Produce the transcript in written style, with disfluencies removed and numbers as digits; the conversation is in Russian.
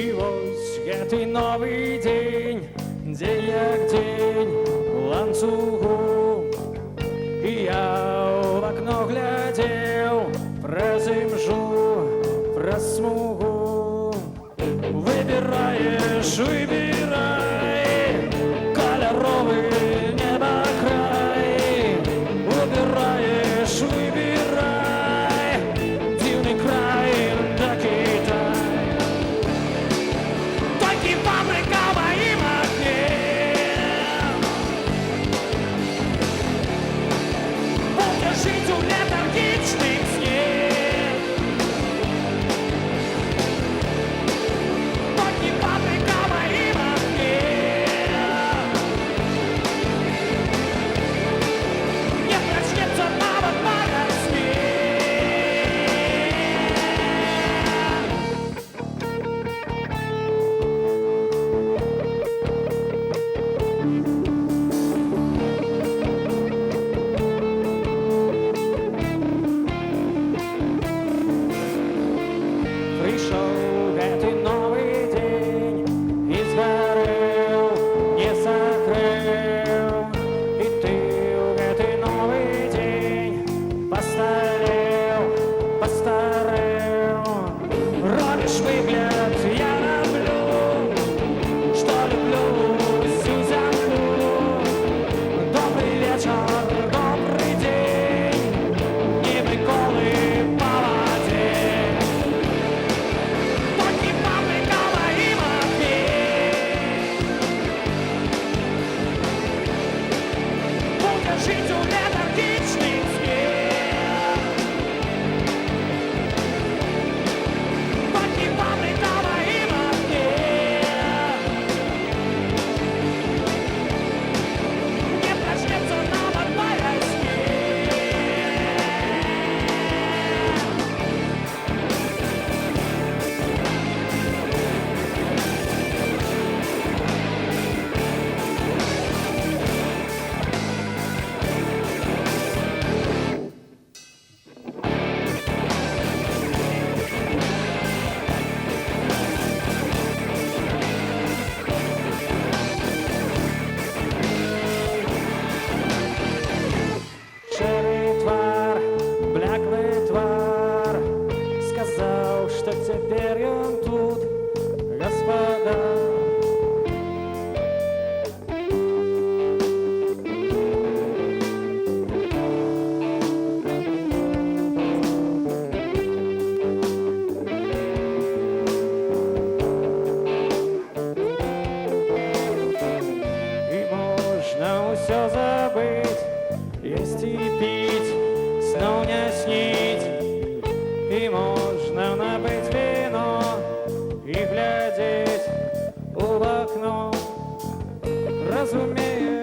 І ось гэтый новий день, день як день ланцугу. І я в окно глядел праз імжу, праз смугу. Выбираешь, выбирай кольоровый небокрай. Выбираешь, выбирай дивный край до Китай. Только фабрика в моим окне, будто жить у летаргичных сне. Только фабрика в моим окне, не проснется навод моя смерть. Пришел этот новый день и сгорел, не сокрыл. И ты в этот новый день постарел, постарел. Робишь выгляд, я люблю, что люблю всю землю. Добрый вечер, добрый день, не приколы по воде. Только фабрика в моим окне, будто жить у летаргичных сне. Только фабрика в моим окне, не проснется навод моя смерть. Шэрый твар, бляклый твар, сказал, что теперь он тут, господа. И можно все забыть, есть и пить, сну не снить. И можно набыть вино и глядеть в окно, разумеется.